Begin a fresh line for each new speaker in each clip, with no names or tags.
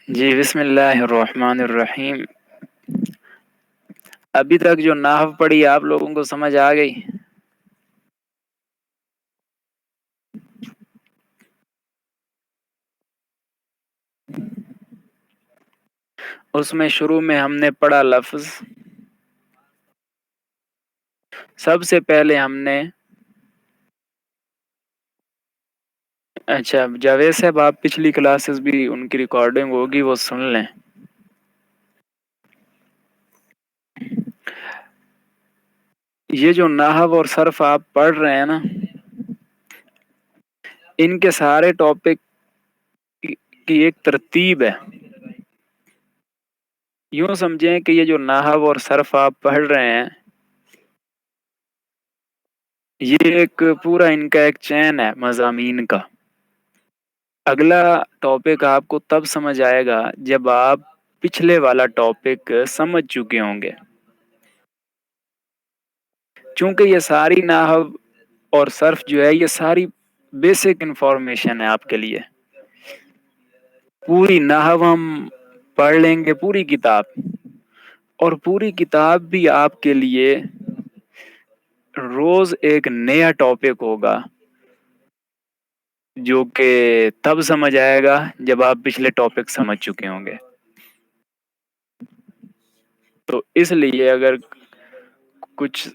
جی بسم اللہ الرحمن الرحیم. ابھی تک جو نحو پڑھی آپ لوگوں کو سمجھ آ گئی؟ اس میں شروع میں ہم نے پڑھا لفظ. سب سے پہلے ہم نے اچھا جاوید صاحب، آپ پچھلی کلاسز بھی ان کی ریکارڈنگ ہوگی، وہ سن لیں. یہ جو نحو اور صرف آپ پڑھ رہے ہیں نا، ان کے سارے ٹاپک کی ایک ترتیب ہے. یوں سمجھیں کہ یہ جو نحو اور صرف آپ پڑھ رہے ہیں، یہ ایک پورا ان کا ایک چین ہے مضامین کا. اگلا ٹاپک آپ کو تب سمجھ آئے گا جب آپ پچھلے والا ٹاپک سمجھ چکے ہوں گے. چونکہ یہ ساری نحو اور صرف جو ہے، یہ ساری بیسک انفارمیشن ہے آپ کے لیے. پوری نحو ہم پڑھ لیں گے، پوری کتاب، اور پوری کتاب بھی آپ کے لیے روز ایک نیا ٹاپک ہوگا، جو کہ تب سمجھ آئے گا جب آپ پچھلے ٹاپک سمجھ چکے ہوں گے. تو اس لیے اگر کچھ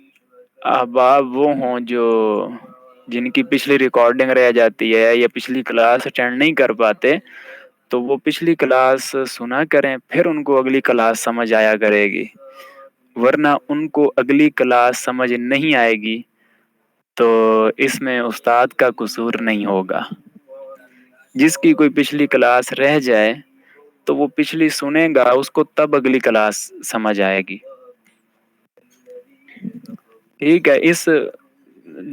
احباب وہ ہوں جو جن کی پچھلی ریکارڈنگ رہ جاتی ہے یا پچھلی کلاس اٹینڈ نہیں کر پاتے، تو وہ پچھلی کلاس سنا کریں، پھر ان کو اگلی کلاس سمجھ آیا کرے گی. ورنہ ان کو اگلی کلاس سمجھ نہیں آئے گی تو اس میں استاد کا قصور نہیں ہوگا. جس کی کوئی پچھلی کلاس رہ جائے تو وہ پچھلی سنے گا، اس کو تب اگلی کلاس سمجھ آئے گی. ٹھیک ہے.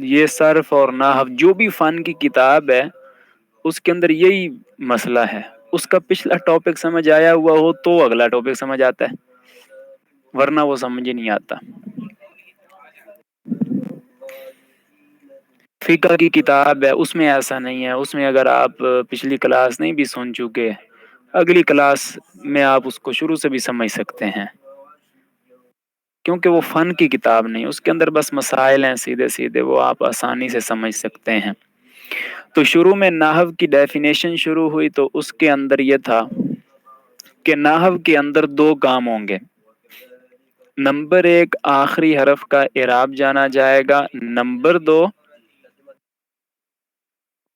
یہ صرف اور نحو جو بھی فن کی کتاب ہے، اس کے اندر یہی مسئلہ ہے. اس کا پچھلا ٹاپک سمجھ آیا ہوا ہو تو اگلا ٹاپک سمجھ آتا ہے، ورنہ وہ سمجھ ہی نہیں آتا. فقہ کی کتاب ہے، اس میں ایسا نہیں ہے. اس میں اگر آپ پچھلی کلاس نہیں بھی سن چکے، اگلی کلاس میں آپ اس کو شروع سے بھی سمجھ سکتے ہیں، کیونکہ وہ فن کی کتاب نہیں. اس کے اندر بس مسائل ہیں سیدھے سیدھے، وہ آپ آسانی سے سمجھ سکتے ہیں. تو شروع میں نحو کی ڈیفینیشن شروع ہوئی، تو اس کے اندر یہ تھا کہ نحو کے اندر دو کام ہوں گے. نمبر ایک، آخری حرف کا اعراب جانا جائے گا. نمبر دو،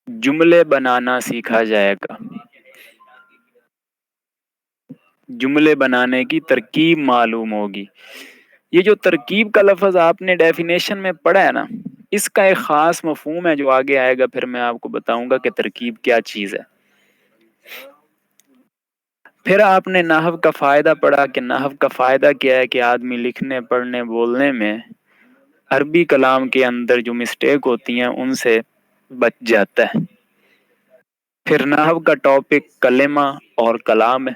جملے بنانا سیکھا جائے گا. جملے بنانے کی ترکیب معلوم ہوگی. یہ جو ترکیب کا لفظ آپ نے ڈیفینیشن میں پڑھا ہے نا، اس کا ایک خاص مفہوم ہے جو آگے آئے گا، پھر میں آپ کو بتاؤں گا کہ ترکیب کیا چیز ہے. پھر آپ نے نحو کا فائدہ پڑھا کہ نحو کا فائدہ کیا ہے، کہ آدمی لکھنے پڑھنے بولنے میں عربی کلام کے اندر جو مسٹیک ہوتی ہیں ان سے بچ جاتا ہے. پھر نحو کا ٹاپک کلمہ اور کلام ہے.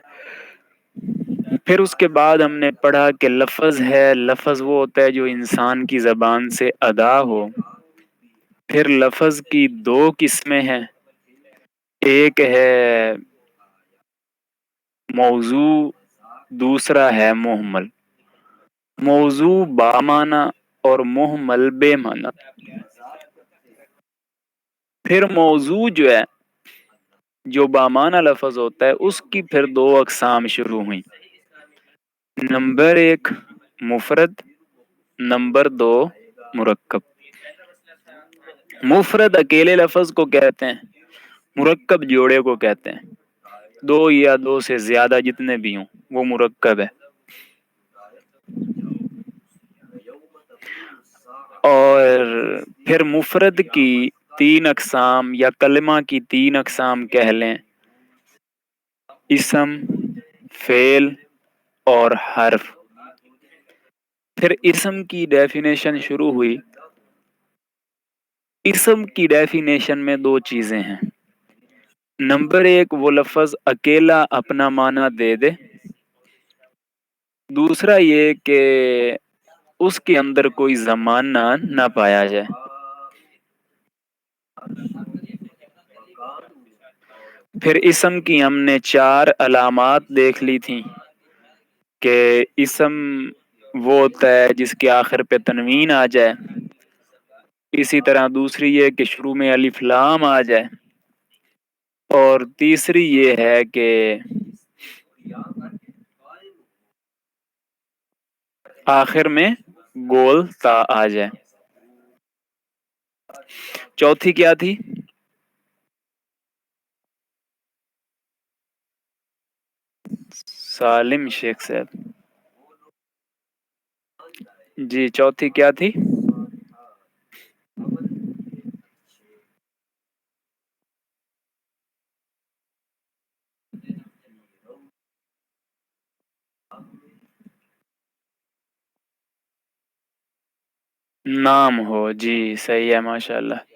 پھر اس کے بعد ہم نے پڑھا کہ لفظ ہے. لفظ وہ ہوتا ہے جو انسان کی زبان سے ادا ہو. پھر لفظ کی دو قسمیں ہیں، ایک ہے موضوع، دوسرا ہے محمل. موضوع بامعنی اور محمل بے معنی. پھر موضوع جو ہے، جو بامعنی لفظ ہوتا ہے، اس کی پھر دو اقسام شروع ہوئیں. نمبر ایک مفرد، نمبر دو مرکب. مفرد اکیلے لفظ کو کہتے ہیں، مرکب جوڑے کو کہتے ہیں. دو یا دو سے زیادہ جتنے بھی ہوں وہ مرکب ہے. اور پھر مفرد کی تین اقسام، یا کلمہ کی تین اقسام کہہ لیں: اسم، فعل اور حرف. پھر اسم کی ڈیفینیشن شروع ہوئی. اسم کی ڈیفینیشن میں دو چیزیں ہیں. نمبر ایک، وہ لفظ اکیلا اپنا معنی دے دے. دوسرا یہ کہ اس کے اندر کوئی زمانہ نہ پایا جائے. پھر اسم کی ہم نے 4 علامات دیکھ لی تھیں کہ اسم وہ ہوتا ہے جس کے آخر پہ تنوین آ جائے، اسی طرح دوسری یہ کہ شروع میں الف لام آ جائے، اور تیسری یہ ہے کہ آخر میں گول تا آ جائے۔ چوتھی کیا تھی؟ سالم شیخ صاحب جی، چوتھی کیا تھی؟ نام ہو، جی صحیح ہے، ماشاء اللہ۔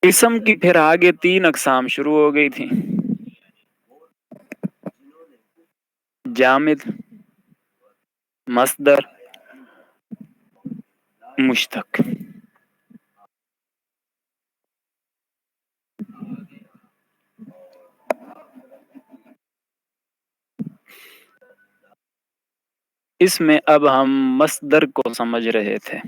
اسم کی پھر آگے 3 اقسام شروع ہو گئی تھی: جامد، مصدر، مشتق۔ اس میں اب ہم مصدر کو سمجھ رہے تھے۔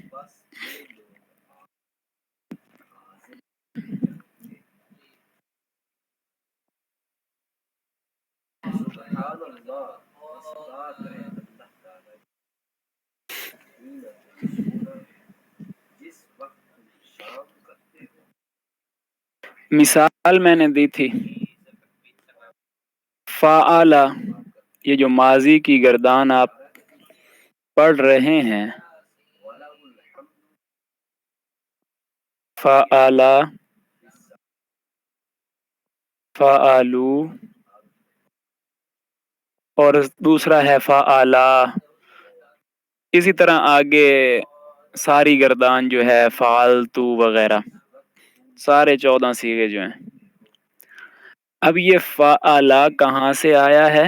مثال میں نے دی تھی، فعل، یہ جو ماضی کی گردان آپ پڑھ رہے ہیں، فعل، فعلو، اور دوسرا ہے فعلا۔ اسی طرح آگے ساری گردان جو ہے فعلتو وغیرہ، سارے 14 صیغے جو ہیں۔ اب یہ فعلا کہاں سے آیا ہے؟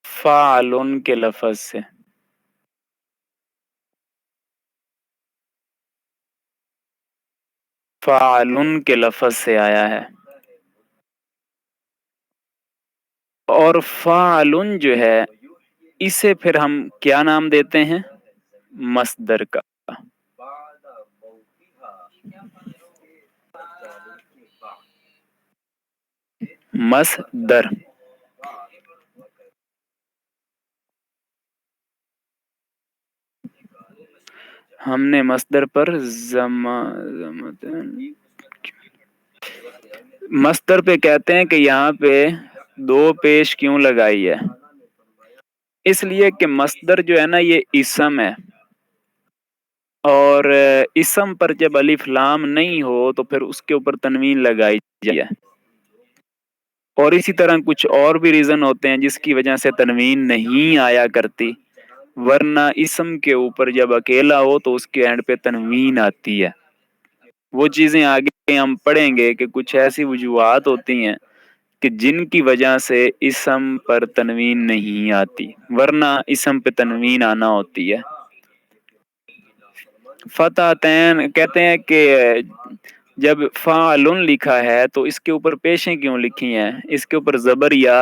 فعلن کے لفظ سے۔ فعلن کے لفظ سے آیا ہے، اور فعلن جو ہے اسے پھر ہم کیا نام دیتے ہیں؟ مصدر کا۔ مصدر۔ ہم نے مصدر پر مصدر پہ کہتے ہیں کہ یہاں پہ 2 پیش کیوں لگائی ہے؟ اس لیے کہ مصدر جو ہے نا یہ اسم ہے، اور اسم پر جب الف لام نہیں ہو تو پھر اس کے اوپر تنوین لگائی جائے، اور اسی طرح کچھ اور بھی ریزن ہوتے ہیں جس کی وجہ سے تنوین نہیں آیا کرتی، ورنہ اسم کے اوپر جب اکیلا ہو تو اس کے اینڈ پہ تنوین آتی ہے۔ وہ چیزیں آگے ہم پڑھیں گے کہ کچھ ایسی وجوہات ہوتی ہیں کہ جن کی وجہ سے اسم پر تنوین نہیں آتی، ورنہ اسم پہ تنوین آنا ہوتی ہے۔ فتحتین کہتے ہیں کہ جب فعلن لکھا ہے تو اس کے اوپر پیشیں کیوں لکھی ہیں، اس کے اوپر زبر یا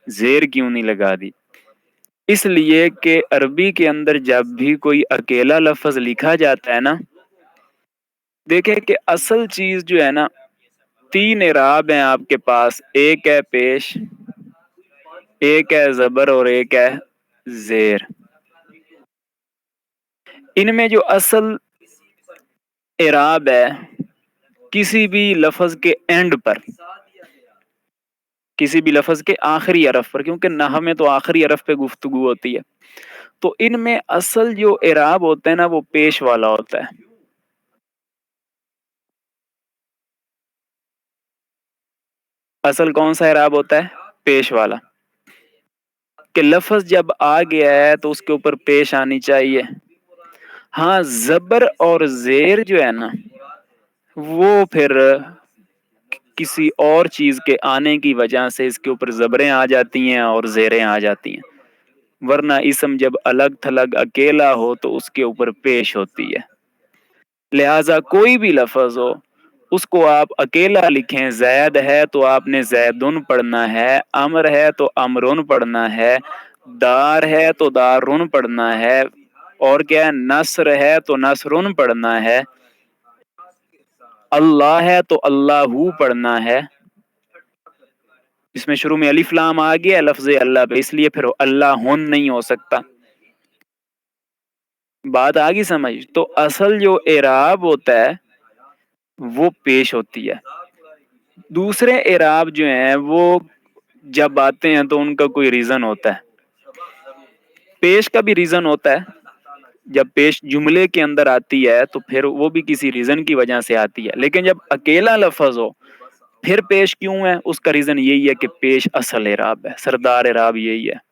زیر کیوں نہیں لگا دی؟ اس لیے کہ عربی کے اندر جب بھی کوئی اکیلا لفظ لکھا جاتا ہے نا، دیکھیں کہ اصل چیز جو ہے نا 3 اعراب ہیں آپ کے پاس، ایک ہے پیش، ایک ہے زبر، اور ایک ہے زیر۔ ان میں جو اصل اعراب ہے کسی بھی لفظ کے اینڈ پر، کسی بھی لفظ کے آخری حرف پر، کیونکہ نحو میں تو آخری حرف پہ گفتگو ہوتی ہے، تو ان میں اصل جو اعراب ہوتا ہے نا وہ پیش والا ہوتا ہے۔ اصل کون سا اعراب ہوتا ہے؟ پیش والا، کہ لفظ جب آ گیا ہے تو اس کے اوپر پیش آنی چاہیے۔ ہاں، زبر اور زیر جو ہے نا وہ پھر کسی اور چیز کے آنے کی وجہ سے اس کے اوپر زبریں آ جاتی ہیں اور زیریں آ جاتی ہیں، ورنہ اسم جب الگ تھلگ اکیلا ہو تو اس کے اوپر پیش ہوتی ہے۔ لہذا کوئی بھی لفظ ہو اس کو آپ اکیلا لکھیں، زید ہے تو آپ نے زیدن پڑھنا ہے، امر ہے تو امرن پڑھنا ہے، دار ہے تو دارن پڑھنا ہے، اور کیا ہے، نصر ہے تو نصرن پڑھنا ہے، اللہ ہے تو اللہ پڑھنا ہے، اس میں شروع میں الف لام آ گیا لفظ اللہ پہ، اس لیے پھر اللہ ہن نہیں ہو سکتا۔ بات آگی سمجھ؟ تو اصل جو اعراب ہوتا ہے وہ پیش ہوتی ہے، دوسرے اعراب جو ہیں وہ جب آتے ہیں تو ان کا کوئی ریزن ہوتا ہے، پیش کا بھی ریزن ہوتا ہے، جب پیش جملے کے اندر آتی ہے تو پھر وہ بھی کسی ریزن کی وجہ سے آتی ہے، لیکن جب اکیلا لفظ ہو پھر پیش کیوں ہے، اس کا ریزن یہی ہے کہ پیش اصل اعراب ہے، سردار اعراب یہی ہے۔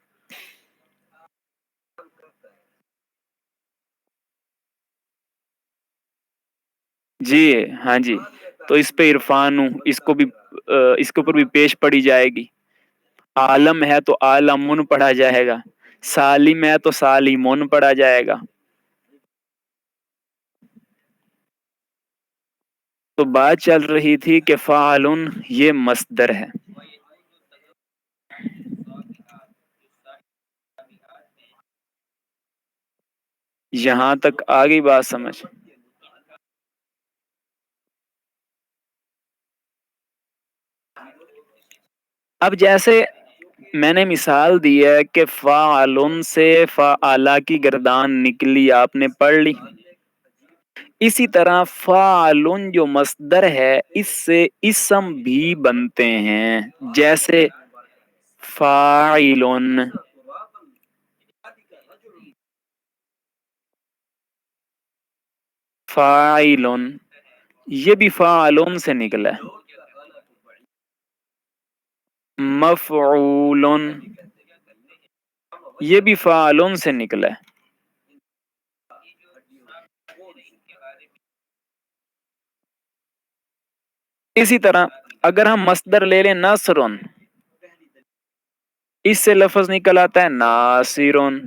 جی ہاں جی، تو اس پہ عرفان ہوں، اس کو بھی اس کے اوپر بھی پیش پڑی جائے گی، عالم ہے تو عالمن پڑھا جائے گا، سالم ہے تو سالمون پڑھا جائے گا۔ تو بات چل رہی تھی کہ فعلن یہ مصدر ہے، یہاں تک آگئی بات سمجھ؟ اب جیسے میں نے مثال دی ہے کہ فعلن سے فعلا کی گردان نکلی، آپ نے پڑھ لی، اسی طرح فعلن جو مصدر ہے اس سے اسم بھی بنتے ہیں، جیسے فاعلن، فاعلن یہ بھی فاعلن سے نکلا ہے، مفعولن یہ بھی فاعلن سے نکلا ہے۔ اسی طرح اگر ہم مصدر لے لیں نصرن، اس سے لفظ نکل آتا ہے ناصرن،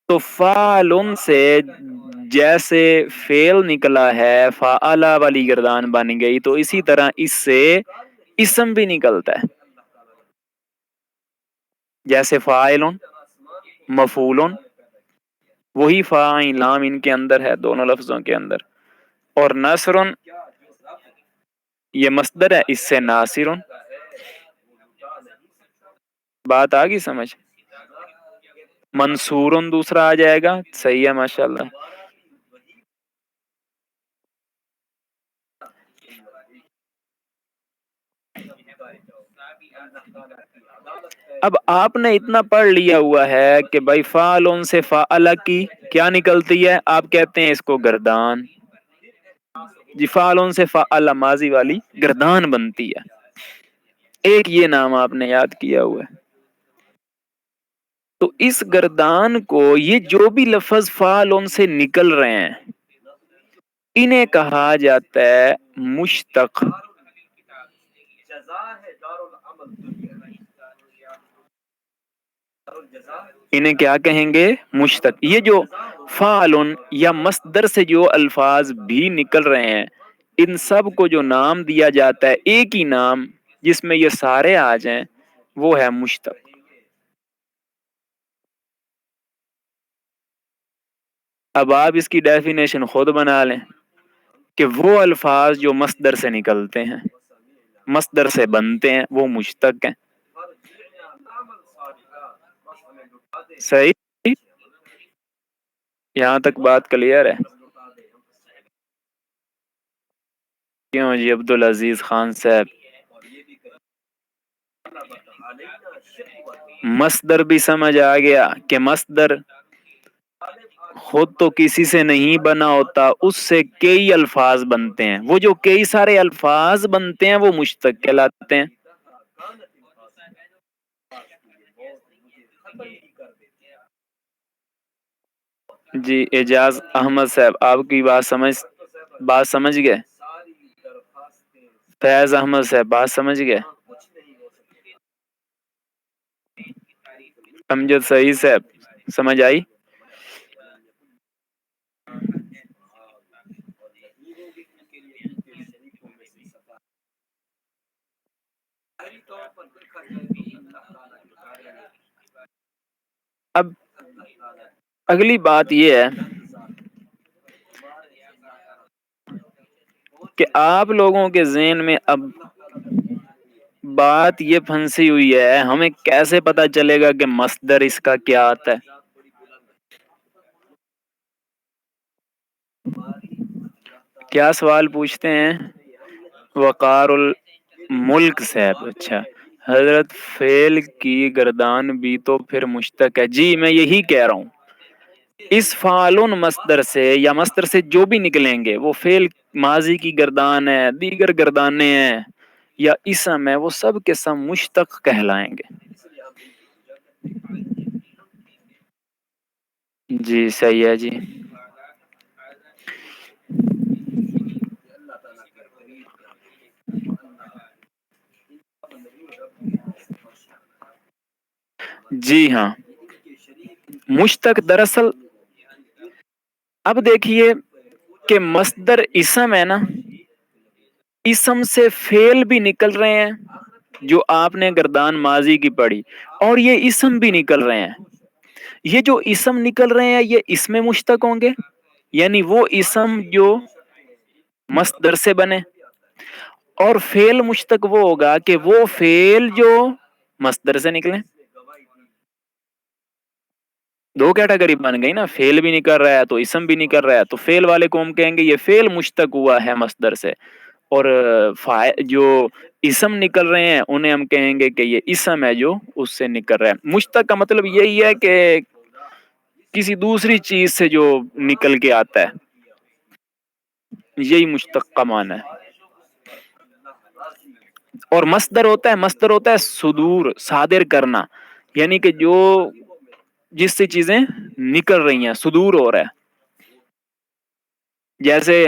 تو فعلن سے جیسے فعل نکلا ہے فعلا والی گردان بن گئی، تو اسی طرح اس سے اسم بھی نکلتا ہے، جیسے فاعلن، مفعولن، وہی فاعل لام ان کے اندر ہے دونوں لفظوں کے اندر، اور نصرن یہ مصدر ہے، اس سے ناصرن۔ بات آ گئی سمجھ؟ منصورن دوسرا آ جائے گا، صحیح ہے ماشاءاللہ۔ اب آپ نے اتنا پڑھ لیا ہوا ہے کہ بھائی فعلن سے فعلا کی کیا نکلتی ہے، آپ کہتے ہیں اس کو گردان، جی فعلن سے فعلا ماضی والی گردان بنتی ہے، ایک یہ نام آپ نے یاد کیا ہوا ہے۔ تو اس گردان کو یہ جو بھی لفظ فعلن سے نکل رہے ہیں انہیں کہا جاتا ہے مشتق، انہیں کیا کہیں گے، مشتق۔ یہ جو فعلن یا مصدر سے جو الفاظ بھی نکل رہے ہیں ان سب کو جو نام دیا جاتا ہے ایک ہی نام جس میں یہ سارے آ جائیں وہ ہے مشتق۔ اب آپ اس کی ڈیفینیشن خود بنا لیں کہ وہ الفاظ جو مصدر سے نکلتے ہیں، مصدر سے بنتے ہیں، وہ مشتق ہیں، صحیح؟ یہاں تک بات کلیئر ہے؟ کیوں جی عبدالعزیز خان صاحب؟ مصدر بھی سمجھ آ گیا کہ مصدر خود تو کسی سے نہیں بنا ہوتا، اس سے کئی الفاظ بنتے ہیں، وہ جو کئی سارے الفاظ بنتے ہیں وہ مشتق کہلاتے ہیں۔ جی اعجاز احمد صاحب آپ کی بات سمجھ گئے؟ فیض احمد صاحب بات سمجھ گئے؟ امجد صحیح صاحب سمجھ آئی؟ اب اگلی بات یہ ہے کہ آپ لوگوں کے ذہن میں اب بات یہ پھنسی ہوئی ہے، ہمیں کیسے پتا چلے گا کہ مصدر اس کا کیا آتا ہے؟ کیا سوال پوچھتے ہیں؟ وقار الملک صاحب، اچھا، حضرت فعل کی گردان بھی تو پھر مشتق ہے. جی میں یہی کہہ رہا ہوں، اس فعلن مصدر سے یا مصدر سے جو بھی نکلیں گے وہ فعل ماضی کی گردان ہے، دیگر گردانیں ہیں یا اسم ہے، وہ سب کے سب مشتق کہلائیں گے. جی صحیح ہے جی. جی ہاں، مشتق دراصل اب دیکھیے کہ مصدر اسم ہے نا، اسم سے فعل بھی نکل رہے ہیں جو آپ نے گردان ماضی کی پڑھی، اور یہ اسم بھی نکل رہے ہیں. یہ جو اسم نکل رہے ہیں یہ اس میں مشتق ہوں گے، یعنی وہ اسم جو مصدر سے بنے، اور فعل مشتق وہ ہوگا کہ وہ فعل جو مصدر سے نکلے. دو کیٹیگری بن گئی نا، فعل بھی نکل رہا ہے تو اسم بھی نکل رہا ہے، تو فعل والے کو ہم کہیں گے یہ فعل مشتق ہوا ہے مصدر سے، اور جو اسم نکل رہے ہیں انہیں ہم کہیں گے کہ یہ اسم ہے جو اس سے نکل رہا ہے. مشتق کا مطلب یہی ہے کہ کسی دوسری چیز سے جو نکل کے آتا ہے، یہی مشتق کا معنی ہے. اور مصدر ہوتا ہے صدور، صادر کرنا، یعنی کہ جو جس سے چیزیں نکل رہی ہیں صدور ہو رہا ہے. جیسے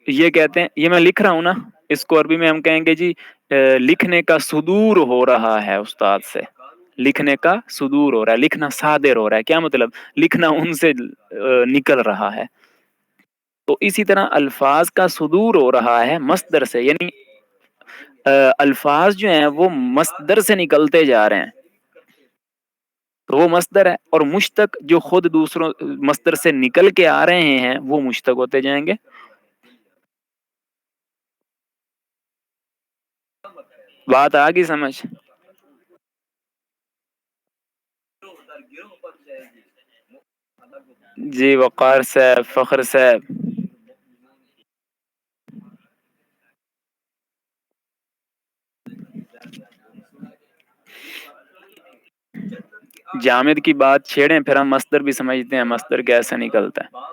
یہ کہتے ہیں، یہ میں لکھ رہا ہوں نا، اس کو عربی میں ہم کہیں گے جی لکھنے کا صدور ہو رہا ہے استاد سے، لکھنے کا صدور ہو رہا ہے، لکھنا صادر ہو رہا ہے. کیا مطلب؟ لکھنا ان سے نکل رہا ہے. تو اسی طرح الفاظ کا صدور ہو رہا ہے مصدر سے، یعنی الفاظ جو ہیں وہ مصدر سے نکلتے جا رہے ہیں، تو وہ مصدر ہے. اور مشتق جو خود دوسروں مصدر سے نکل کے آ رہے ہیں وہ مشتق ہوتے جائیں گے. بات آ گئی سمجھ؟ جی وقار صاحب، فخر صاحب. جامد کی بات چھیڑیں پھر ہم مصدر بھی سمجھتے ہیں، مصدر کیسے نکلتا ہے.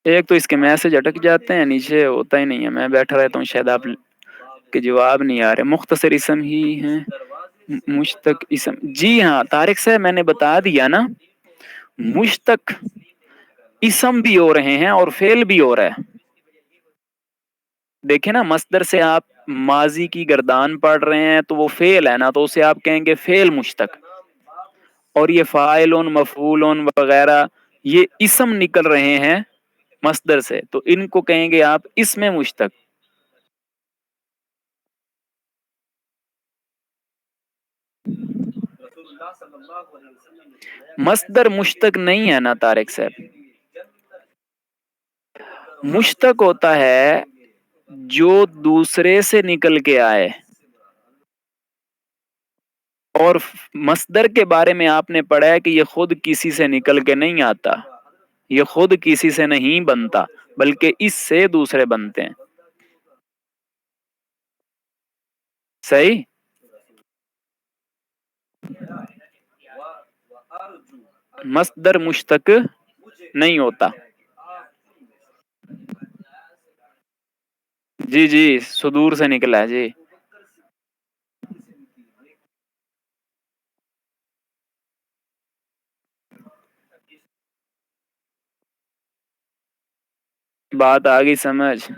ایک تو اس کے میسج اٹک جاتے ہیں، نیچے ہوتا ہی نہیں ہے. میں بیٹھا رہتا ہوں، شاید آپ کے جواب نہیں آ رہے. مختصر اسم ہی ہیں مشتق اسم. جی ہاں طارق صاحب، میں نے بتا دیا نا، مشتق اسم بھی ہو رہے ہیں اور فعل بھی ہو رہا ہے. دیکھیں نا، مصدر سے آپ ماضی کی گردان پڑھ رہے ہیں تو وہ فعل ہے نا، تو اسے آپ کہیں گے فعل مشتق. اور یہ فاعلون، مفعولون وغیرہ یہ اسم نکل رہے ہیں مصدر سے، تو ان کو کہیں گے آپ اسم مشتق. مصدر مشتق نہیں ہے نا طارق صاحب. مشتق ہوتا ہے جو دوسرے سے نکل کے آئے، اور مصدر کے بارے میں آپ نے پڑھا ہے کہ یہ خود کسی سے نکل کے نہیں آتا، یہ خود کسی سے نہیں بنتا بلکہ اس سے دوسرے بنتے ہیں. صحیح. مصدر مشتق نہیں ہوتا. جی جی صدور سے نکلا ہے جی. بات آ گئی سمجھ؟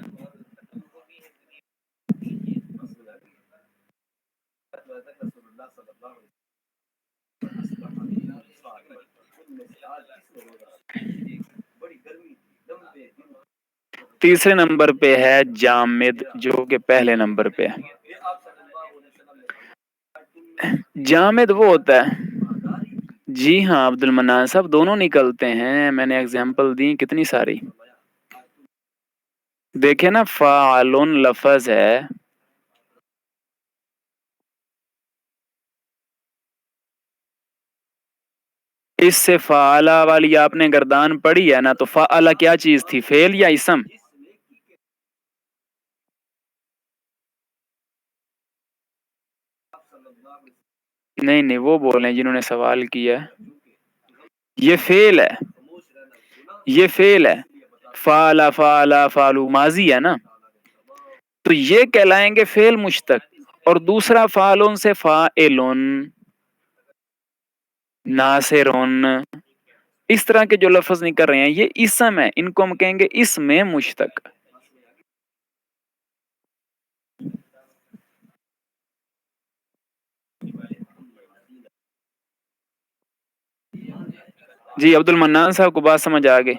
تیسرے نمبر پہ ہے جامد، جو کہ پہلے نمبر پہ ہے۔ جامد وہ ہوتا ہے، جی ہاں عبد المنان صاحب، دونوں نکلتے ہیں، میں نے اگزامپل دی کتنی ساری۔ دیکھیں نا، فعلن لفظ ہے، اس سے فعلا والی آپ نے گردان پڑھی ہے نا، تو فعلا کیا چیز تھی، فعل یا اسم؟ نہیں نہیں، وہ بولیں جنہوں نے سوال کیا ہے، یہ فعل ہے، یہ فعل ہے، فعلا فعلا فعلو ماضی ہے نا، تو یہ کہلائیں گے فعل مشتق، اور دوسرا فعلن سے فاعلن، ناصرن، اس طرح کے جو لفظ نکل رہے ہیں یہ اسم ہے، ان کو ہم کہیں گے اسم مشتق۔ جی عبد المنان صاحب کو بات سمجھ آ گئی،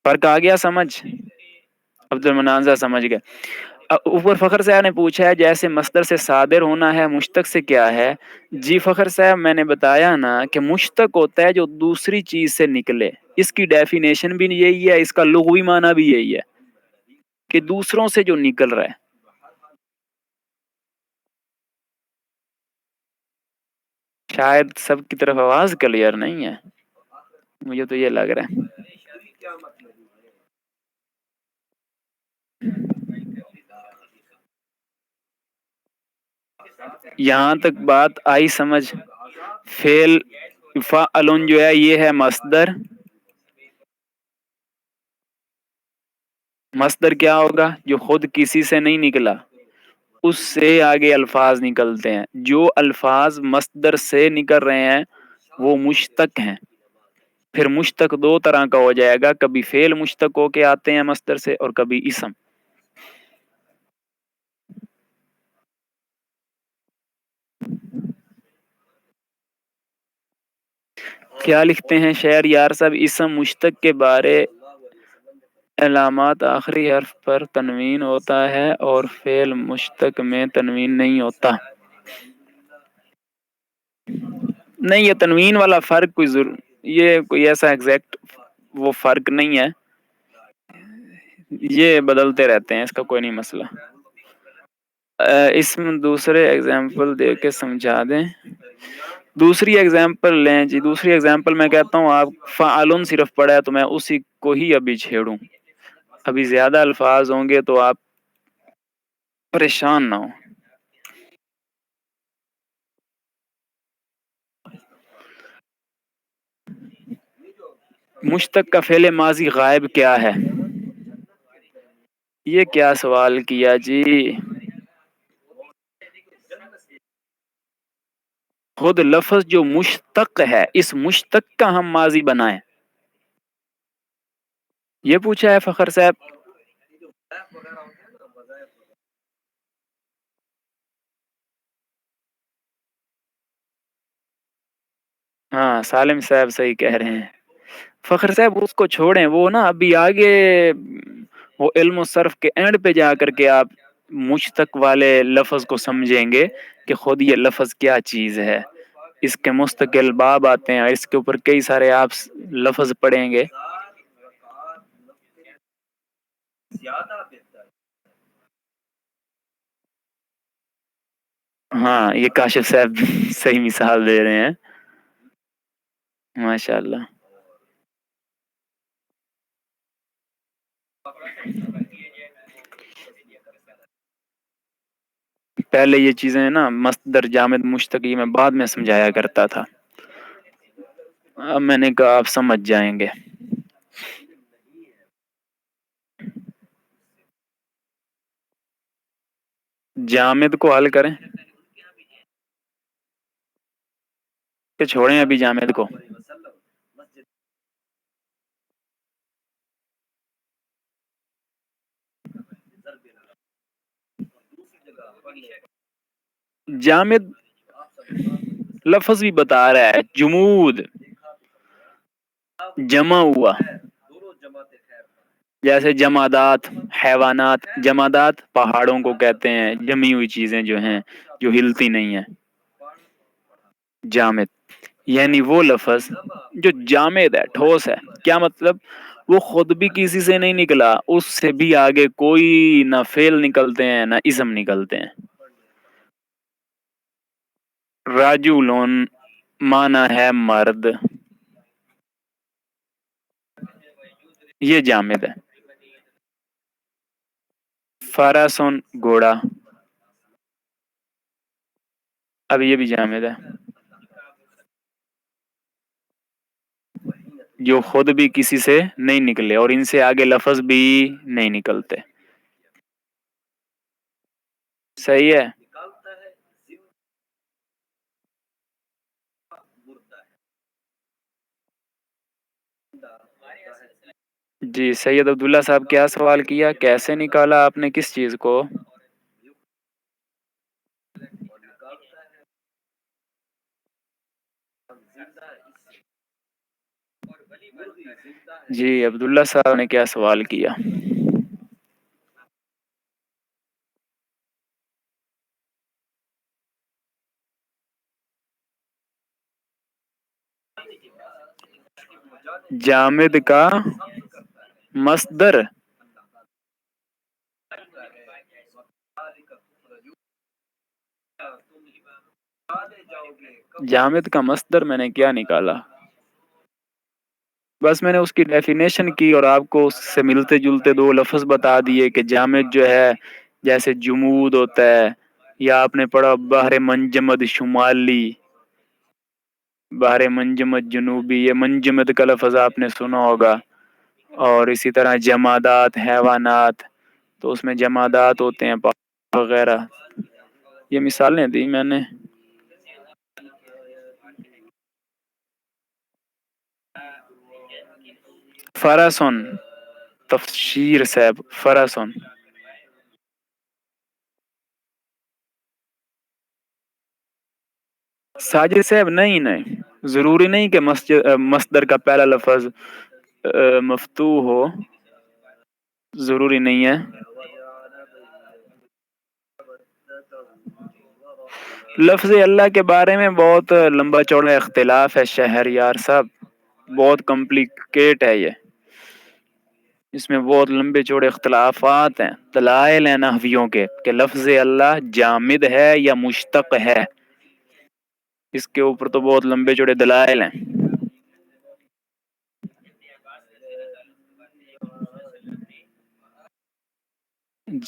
فرق آ گیا سمجھ؟ عبد المنان صاحب سمجھ گئے۔ اوپر فخر صاحب نے پوچھا ہے جیسے مصدر سے صادر ہونا ہے، مشتق سے کیا ہے؟ جی فخر صاحب، میں نے بتایا نا کہ مشتق ہوتا ہے جو دوسری چیز سے نکلے، اس کی ڈیفینیشن بھی یہی ہے، اس کا لغوی معنی بھی یہی ہے کہ دوسروں سے جو نکل رہا ہے۔ شاید سب کی طرف آواز کلیئر نہیں ہے، مجھے تو یہ لگ رہا ہے۔ یہاں تک بات آئی سمجھ؟ فعل فعلن جو ہے یہ ہے مصدر، مصدر کیا ہوگا؟ جو خود کسی سے نہیں نکلا، اس سے آگے الفاظ نکلتے ہیں، جو الفاظ مصدر سے نکل رہے ہیں وہ مشتق ہیں۔ پھر مشتق دو طرح کا ہو جائے گا، کبھی فعل مشتق ہو کے آتے ہیں مصدر سے، اور کبھی اسم۔ کیا لکھتے ہیں شعر یار صاحب؟ اسم مشتق کے بارے علامات آخری حرف پر تنوین ہوتا ہے اور فعل مشتق میں تنوین نہیں ہوتا۔ نہیں، یہ تنوین والا فرق یہ کوئی ایسا ایگزیکٹ وہ فرق نہیں ہے، یہ بدلتے رہتے ہیں، اس کا کوئی نہیں مسئلہ۔ اس میں دوسرے ایگزامپل دے کے سمجھا دیں۔ دوسری ایگزامپل لیں جی، دوسری ایگزامپل میں کہتا ہوں آپ فعلن صرف پڑھا ہے تو میں اسی کو ہی ابھی چھیڑوں، ابھی زیادہ الفاظ ہوں گے تو آپ پریشان نہ ہو۔ مشتق کا فعل ماضی غائب کیا ہے؟ یہ کیا سوال کیا جی؟ خود لفظ جو مشتق ہے، اس مشتق کا ہم ماضی بنائیں، یہ پوچھا ہے فخر صاحب۔ ہاں سالم صاحب صحیح کہہ رہے ہیں۔ فخر صاحب اس کو چھوڑیں، وہ نا ابھی آگے وہ علم و صرف کے اینڈ پہ جا کر کے آپ مشتق والے لفظ کو سمجھیں گے کہ خود یہ لفظ کیا چیز ہے، اس کے مستقل باب آتے ہیں، اس کے اوپر کئی سارے آپ لفظ پڑھیں گے۔ ہاں یہ کاشف صاحب صحیح مثال دے رہے ہیں، ماشاء اللہ۔ پہلے یہ چیزیں نا مصدر جامد مشتقی میں بعد میں سمجھایا کرتا تھا، اب میں نے کہا آپ سمجھ جائیں گے۔ جامد کو حل کریں کہ چھوڑیں ابھی جامد کو؟ جامد لفظ بھی بتا رہا ہے، جمود جمع ہوا، جیسے جمادات حیوانات، جمادات پہاڑوں کو کہتے ہیں، جمی ہوئی چیزیں جو ہیں جو ہلتی نہیں ہیں، جامد یعنی وہ لفظ جو جامد ہے، ٹھوس ہے۔ کیا مطلب؟ وہ خود بھی کسی سے نہیں نکلا، اس سے بھی آگے کوئی نہ فعل نکلتے ہیں نہ اسم نکلتے ہیں۔ راجولون مانا ہے مرد، یہ جامد ہے۔ فراسون گھوڑا، اب یہ بھی جامد ہے، جو خود بھی کسی سے نہیں نکلے اور ان سے آگے لفظ بھی نہیں نکلتے۔ صحیح ہے؟ جی سید عبداللہ صاحب کیا سوال کیا؟ کیسے نکالا آپ نے کس چیز کو؟ جی عبداللہ صاحب نے کیا سوال کیا؟ جامد کا مصدر، جامد کا مصدر میں نے کیا نکالا؟ بس میں نے اس کی ڈیفینیشن کی اور آپ کو اس سے ملتے جلتے دو لفظ بتا دیے کہ جامد جو ہے جیسے جمود ہوتا ہے، یا آپ نے پڑھا بحر منجمد شمالی، بحر منجمد جنوبی، یہ منجمد کا لفظ آپ نے سنا ہوگا۔ اور اسی طرح جمادات حیوانات، تو اس میں جمادات ہوتے ہیں وغیرہ، یہ مثالیں دی میں نے۔ فراسون، تفسیر صاحب فراسون، ساجد صاحب نہیں، ضروری نہیں کہ مصدر کا پہلا لفظ مفتوح ہو، ضروری نہیں ہے۔ لفظ اللہ کے بارے میں بہت لمبا چوڑا اختلاف ہے شہر یار صاحب، بہت کمپلیکیٹ ہے یہ، اس میں بہت لمبے چوڑے اختلافات ہیں، دلائل ہیں نحویوں کے کہ لفظ اللہ جامد ہے یا مشتق ہے، اس کے اوپر تو بہت لمبے چوڑے دلائل ہیں۔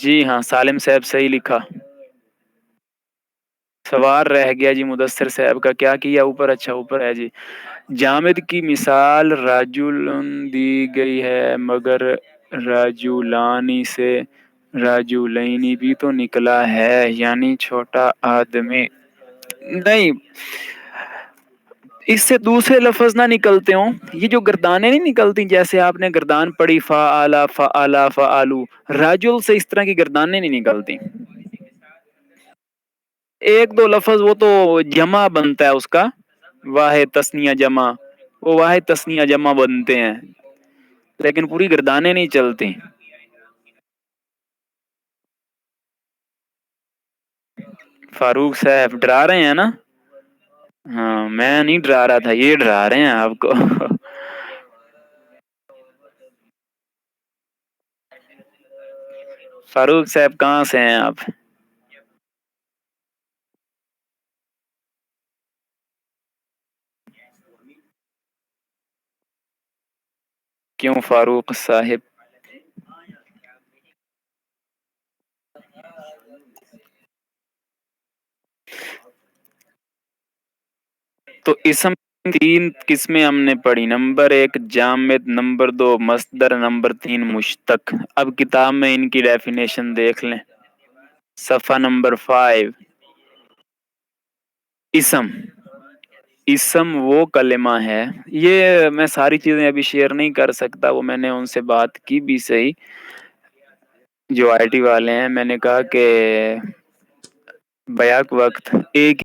جی ہاں سالم صاحب صحیح لکھا۔ سوال رہ گیا جی مدثر صاحب کا، کیا کیا اوپر؟ اچھا اوپر ہے جی، جامد کی مثال راجل دی گئی ہے، مگر راجولانی سے راجولینی بھی تو نکلا ہے، یعنی چھوٹا آدمی نہیں، اس سے دوسرے لفظ نہ نکلتے ہوں، یہ جو گردانیں نہیں نکلتی، جیسے آپ نے گردان پڑھی فعلا فعلا فعلو، راجل سے اس طرح کی گردانیں نہیں نکلتی۔ ایک دو لفظ وہ تو جمع بنتا ہے اس کا، واحد تثنیہ جمع، وہ واحد تثنیہ جمع بنتے ہیں، لیکن پوری گردانیں نہیں چلتی۔ فاروق صاحب ڈرا رہے ہیں نا؟ ہاں میں نہیں ڈرا رہا تھا، یہ ڈرا رہے ہیں آپ کو۔ فاروق صاحب کہاں سے ہیں آپ؟ کیوں فاروق صاحب؟ تو اسم تین قسمیں ہم نے پڑھی، نمبر ایک جامد، نمبر دو مصدر، نمبر تین مشتق۔ اب کتاب میں ان کی ڈیفینیشن دیکھ لیں، صفحہ نمبر 5۔ اسم وہ کلمہ ہے، یہ میں ساری چیزیں ابھی شیئر نہیں کر سکتا، وہ میں نے ان سے بات کی بھی صحیح، جو آئی ٹی والے ہیں، میں نے کہا کہ بیک وقت ایک